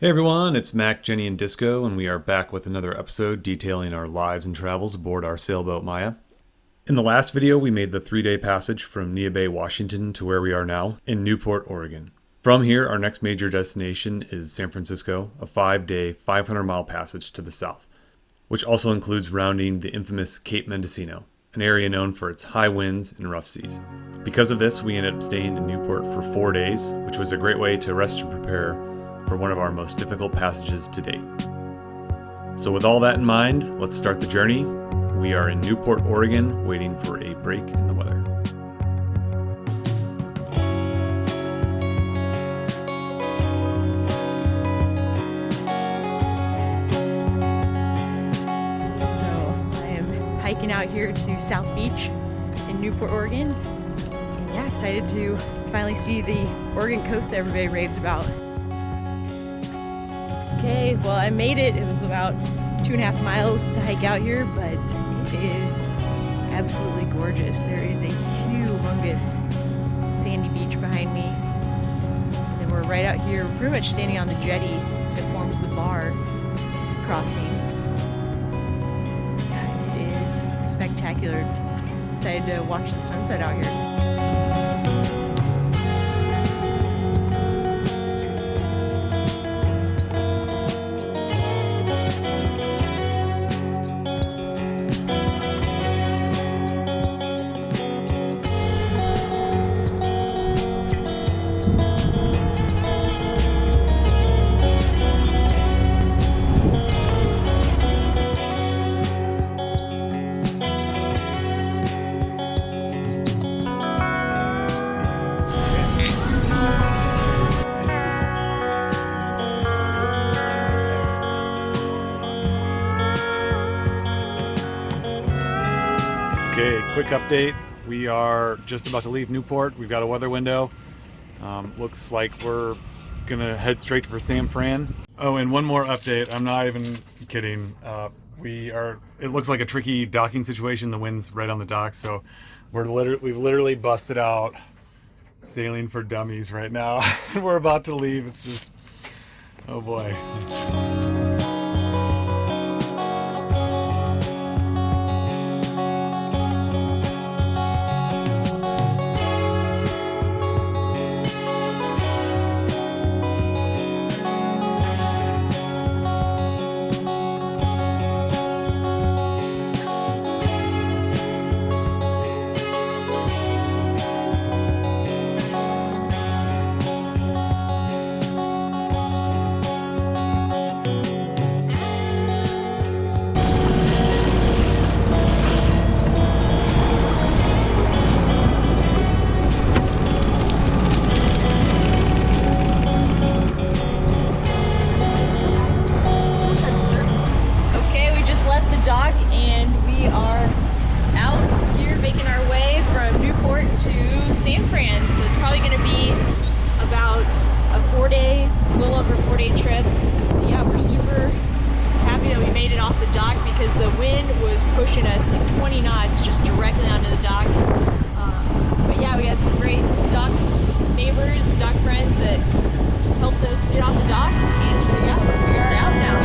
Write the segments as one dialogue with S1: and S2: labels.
S1: Hey everyone, it's Mac, Jenny, and Disco, and we are back with another episode detailing our lives and travels aboard our sailboat Maya. In the last video, we made the 3-day passage from Neah Bay, Washington to where we are now in Newport, Oregon. From here, our next major destination is San Francisco, a 5-day, 500-mile passage to the south, which also includes rounding the infamous Cape Mendocino, an area known for its high winds and rough seas. Because of this, we ended up staying in Newport for 4 days, which was a great way to rest and prepare for one of our most difficult passages to date. So with all that in mind, let's start the journey. We are in Newport, Oregon, waiting for a break in the weather.
S2: So I am hiking out here to South Beach in Newport, Oregon. And yeah, excited to finally see the Oregon coast that everybody raves about. Okay, well I made it. It was about 2.5 miles to hike out here, but it is absolutely gorgeous. There is a humongous sandy beach behind me. And then we're right out here, pretty much standing on the jetty that forms the bar crossing. And it is spectacular. Excited to watch the sunset out here.
S1: Okay, quick update. We are just about to leave Newport. We've got a weather window. Looks like we're gonna head straight for San Fran. Oh, and one more update. I'm not even kidding. It looks like a tricky docking situation. The wind's right on the dock, so we've literally busted out sailing for dummies right now. We're about to leave. It's just, oh boy. San Fran, so it's probably going to be about a little over 4-day trip. But yeah, we're super happy that we made it off the dock because the wind was pushing us like 20 knots just directly onto the dock. But yeah, we had some great dock neighbors, dock friends that helped us get off the dock, and so yeah, we are out now.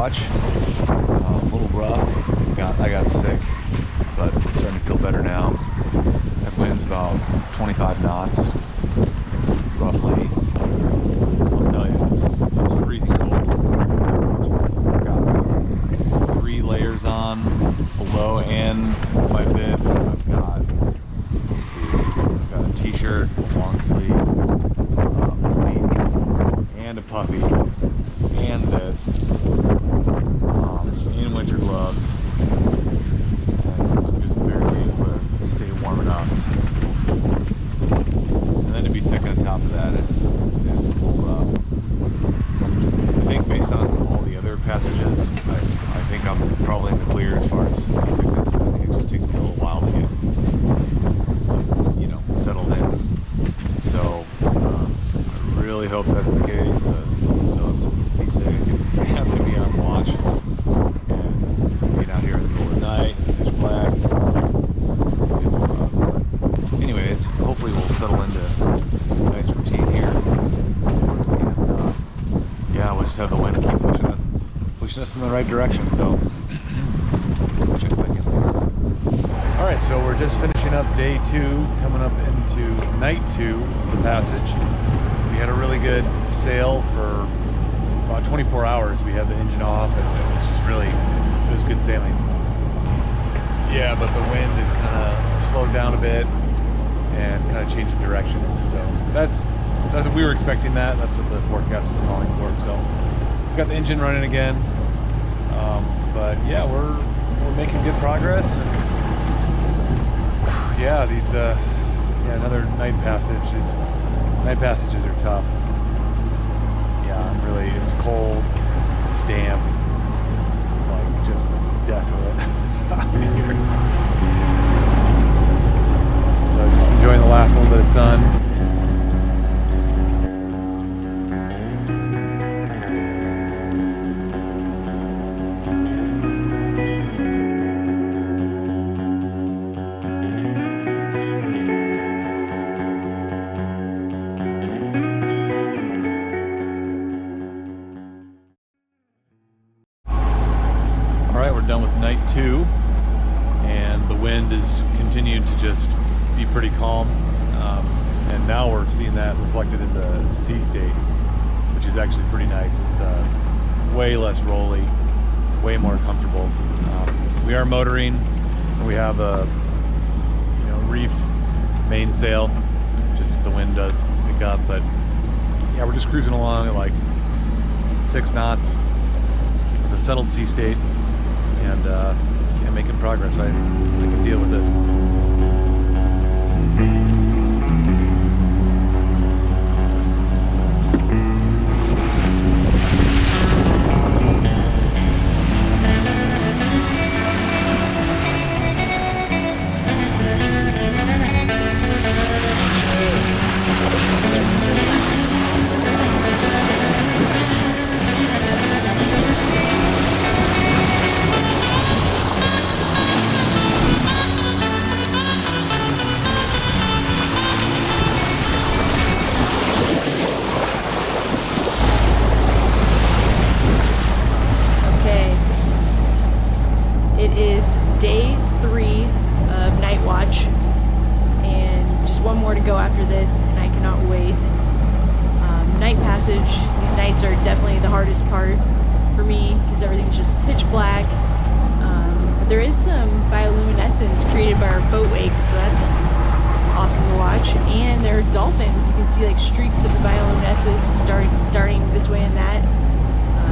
S1: watch. A little rough. I got sick, but starting to feel better now. 25 knots, roughly. I'll tell you, it's freezing cold. I've got 3 layers on below and my bibs. I've got, let's see, I've got a t-shirt, a long sleeve, fleece, and a puffy, and this, and winter gloves. And I'm just barely able to stay warm enough. And then to be sick on top of that, it's a little rough. I think based on all the other passages, I think I'm probably in the clear as far as seasickness. I think it just takes me a little while to get, settled in. So I really hope that's the case, because it sucks when it's seasick and having to be on watch and being out here in the middle of the night, pitch black. But anyways, hopefully we'll settle into a nice routine here. And yeah, we'll just have the wind keep pushing us. It's pushing us in the right direction, so check back in later. Alright, so we're just finishing up day 2, coming up into night 2 of the passage. We had a really good sail for about 24 hours. We had the engine off, and it was just really, it was good sailing. Yeah, but the wind is kind of slowed down a bit and kind of changing directions. So that's what we were expecting. That's what the forecast was calling for. So we got the engine running again. But yeah, we're making good progress. And yeah, another night passage. These night passages are tough. Yeah, it's cold, it's damp, like just desolate. So just enjoying the last little bit of sun. Done with night 2, and the wind has continued to just be pretty calm, and now we're seeing that reflected in the sea state, which is actually pretty nice. It's way less rolly, way more comfortable. We are motoring, and we have a reefed mainsail, just the wind does pick up, but yeah, we're just cruising along at like 6 knots with a settled sea state. And yeah, making progress. I can deal with this.
S2: Day 3 of night watch, and just one more to go after this, and I cannot wait. Night passage, these nights are definitely the hardest part for me because everything's just pitch black, but there is some bioluminescence created by our boat wake, so that's awesome to watch. And there are dolphins. You can see like streaks of the bioluminescence darting this way and that,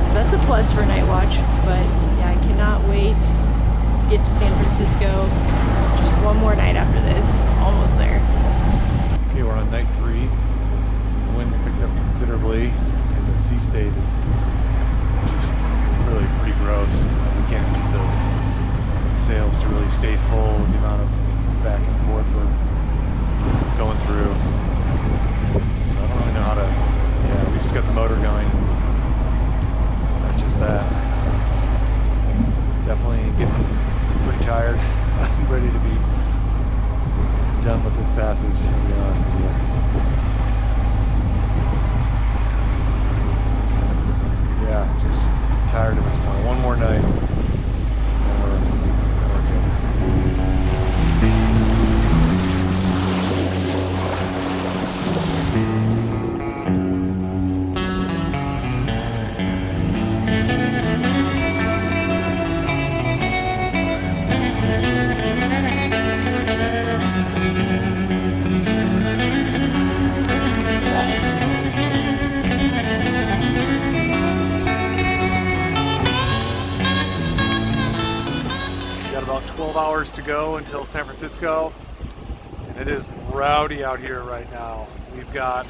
S2: so that's a plus for night watch. But yeah, I cannot wait get to San Francisco. Just one more night after this. Almost there.
S1: Okay, we're on night 3. The wind's picked up considerably, and the sea state is just really pretty gross. We can't keep the sails to really stay full with the amount of back and forth we're going through. So I don't really know how to. Yeah, we just got the motor going. That's just that. Definitely getting pretty tired. I'm ready to be done with this passage, to be honest with you. Yeah, just tired at this point. One more night, and we're good. to go until San Francisco, and it is rowdy out here right now. We've got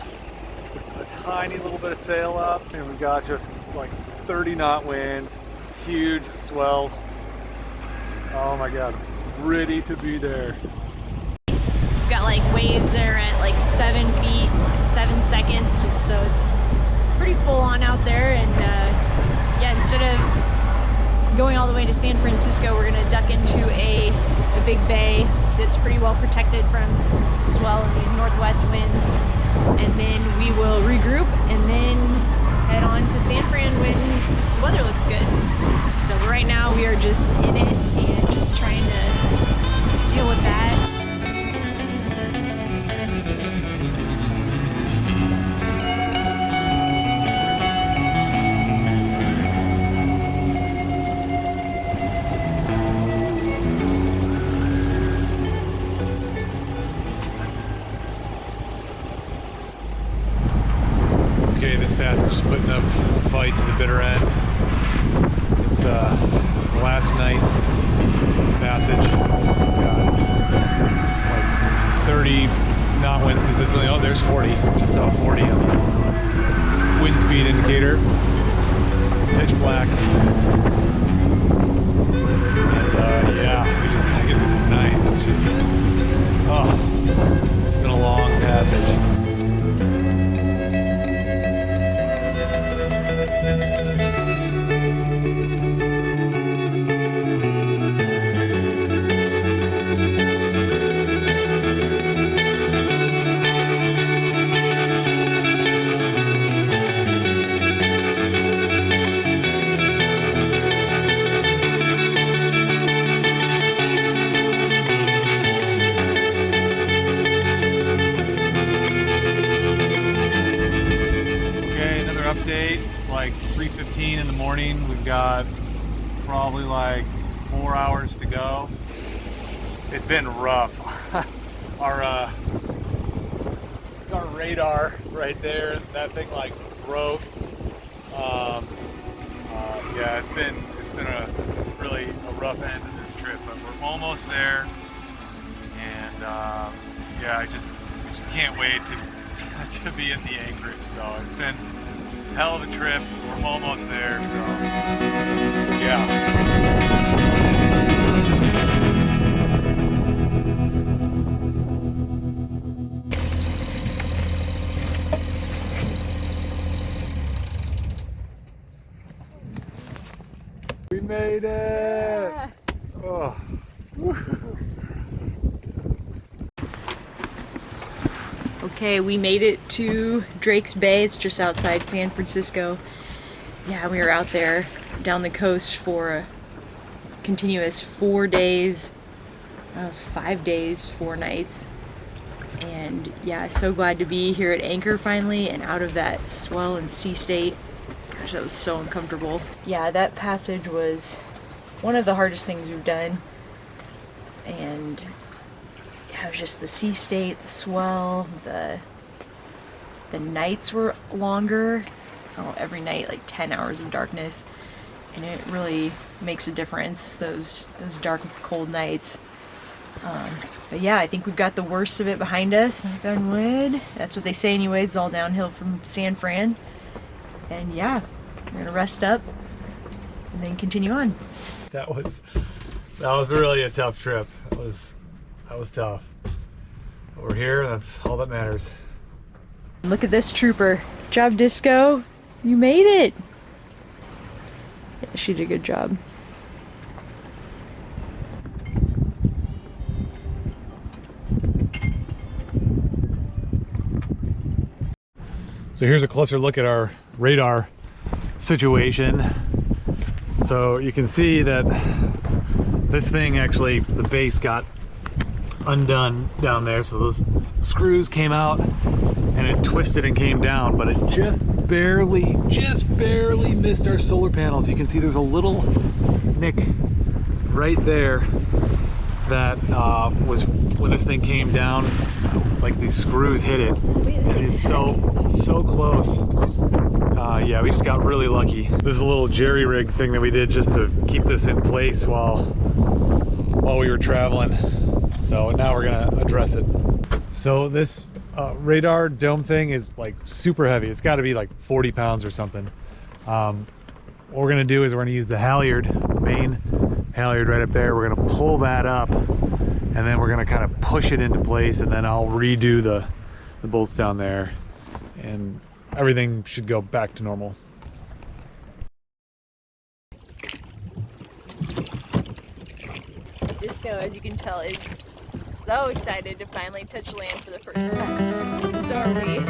S1: just a tiny little bit of sail up, and we've got just like 30 knot winds, huge swells. Oh my god, ready to be there.
S2: We've got like waves that are at like 7 feet, 7 seconds, so it's pretty full on out there. And yeah, instead of going all the way to San Francisco, we're gonna duck into a big bay that's pretty well protected from swell and these northwest winds, and then we will regroup and then head on to San Fran when the weather looks good. So right now we are just in it and just trying to deal with that.
S1: Okay, this passage is putting up a fight to the bitter end. It's the last night passage. Got like 30 knot winds consistently. Oh, there's 40. Just saw 40 on the wind speed indicator. It's pitch black. And yeah, we just gotta get through this night. It's just, oh, it's been a long passage. Update. It's like 3:15 in the morning. We've got probably like 4 hours to go. It's been rough. It's our radar right there. That thing like broke. Yeah, it's been a really a rough end of this trip, but we're almost there. And yeah, I just can't wait to be at the anchorage. So it's been hell of a trip. We're almost there, so yeah. We made it! Yeah. Oh.
S2: Okay, we made it to Drake's Bay. It's just outside San Francisco. Yeah, we were out there down the coast for a continuous 4 days. That was 5 days, 4 nights. And yeah, so glad to be here at anchor finally and out of that swell and sea state. Gosh, that was so uncomfortable. Yeah, that passage was one of the hardest things we've done. And yeah, it was just the sea state, the swell, the nights were longer. Oh, every night like 10 hours of darkness, and it really makes a difference, those dark, cold nights. But yeah, I think we've got the worst of it behind us. Knock on wood. That's what they say anyway. It's all downhill from San Fran. And yeah, we're gonna rest up and then continue on.
S1: That was really a tough trip. That was tough. But we're here. That's all that matters.
S2: Look at this trooper. Good job, Disco. You made it. Yeah, she did a good job.
S1: So here's a closer look at our radar situation. So you can see that this thing actually, the base got undone down there. So those screws came out and it twisted and came down, but it just barely missed our solar panels. You can see there's a little nick right there that was when this thing came down, like these screws hit it. And it's so close. Yeah, we just got really lucky. This is a little jerry rig thing that we did just to keep this in place while while we were traveling. So now we're gonna address it. So this radar dome thing is like super heavy. It's got to be like 40 pounds or something. What we're gonna do is we're gonna use the halyard, main halyard right up there. We're gonna pull that up, and then we're gonna kind of push it into place, and then I'll redo the bolts down there, and everything should go back to normal.
S2: Disco, as you can tell, is so excited to finally touch land for the first time. So are we.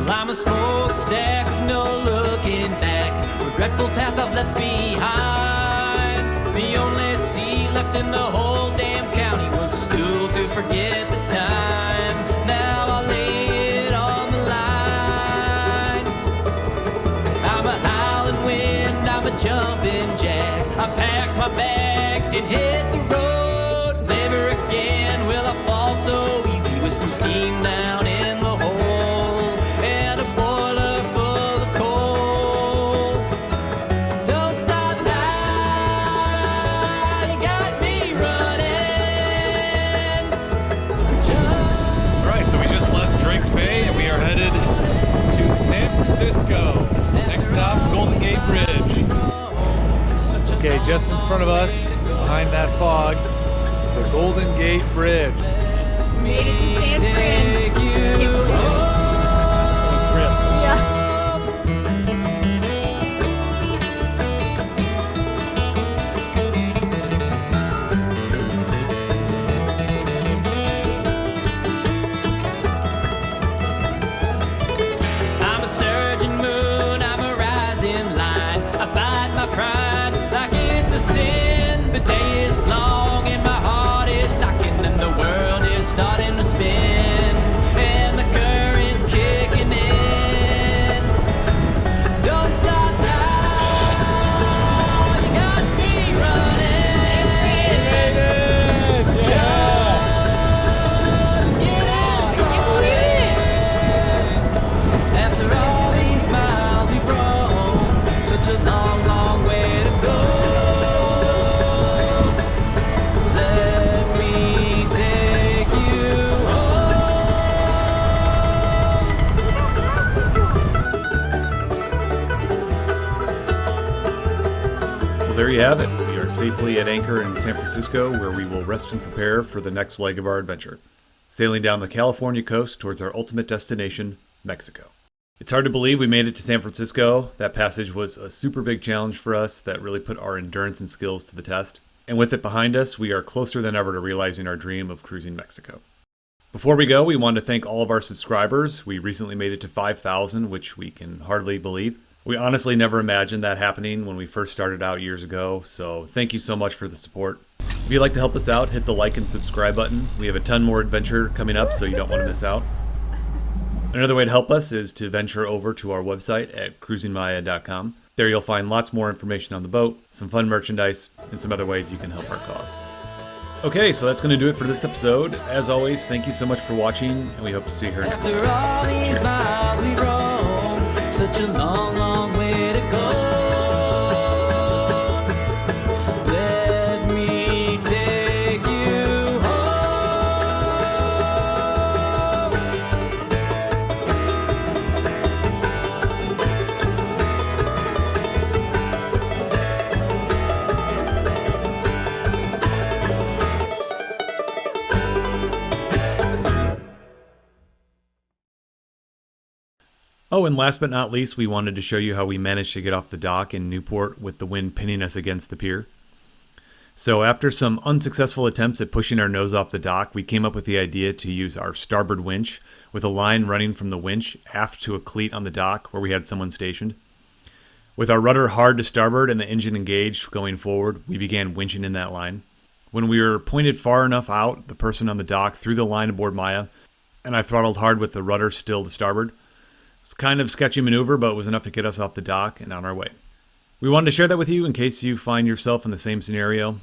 S3: I'm a smokestack with no looking back, regretful path I've left behind. The only seat left in the whole damn county was a stool to forget the time. Now I lay it on the line. I'm a howling wind, I'm a jumping jack. I packed my bag and hit the road. Never again will I fall so easy with some steam down in the hole.
S1: Okay, just in front of us, behind that fog, the Golden Gate Bridge.
S2: Made it to San Fran. Yeah.
S3: I'm a sturgeon moon, I'm a rising line. I fight my pride like it's a sin. The day is long and my heart is knocking, and the world is starting to spin, and the current's kicking in. Don't stop now, you got me running. Just get started. After all these miles we've roamed, such a long, long way to go. Let me take you
S1: Well, there you have it. We are safely at anchor in San Francisco, where we will rest and prepare for the next leg of our adventure, sailing down the California coast towards our ultimate destination, Mexico. It's hard to believe we made it to San Francisco. That passage was a super big challenge for us that really put our endurance and skills to the test. And with it behind us, we are closer than ever to realizing our dream of cruising Mexico. Before we go, we want to thank all of our subscribers. We recently made it to 5,000, which we can hardly believe. We honestly never imagined that happening when we first started out years ago, so thank you so much for the support. If you'd like to help us out, hit the like and subscribe button. We have a ton more adventure coming up, so you don't want to miss out. Another way to help us is to venture over to our website at cruisingmaya.com. There you'll find lots more information on the boat, some fun merchandise, and some other ways you can help our cause. Okay, so that's going to do it for this episode. As always, thank you so much for watching, and we hope to see you here next time.
S3: After all these miles we've roamed, such a long, long way to go. Let me take you home.
S1: Oh, and last but not least, we wanted to show you how we managed to get off the dock in Newport with the wind pinning us against the pier. So after some unsuccessful attempts at pushing our nose off the dock, we came up with the idea to use our starboard winch with a line running from the winch aft to a cleat on the dock where we had someone stationed. With our rudder hard to starboard and the engine engaged going forward, we began winching in that line. When we were pointed far enough out, the person on the dock threw the line aboard Maya, and I throttled hard with the rudder still to starboard. It's kind of a sketchy maneuver, but it was enough to get us off the dock and on our way. We wanted to share that with you in case you find yourself in the same scenario.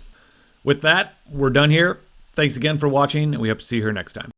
S1: With that, we're done here. Thanks again for watching, and we hope to see you here next time.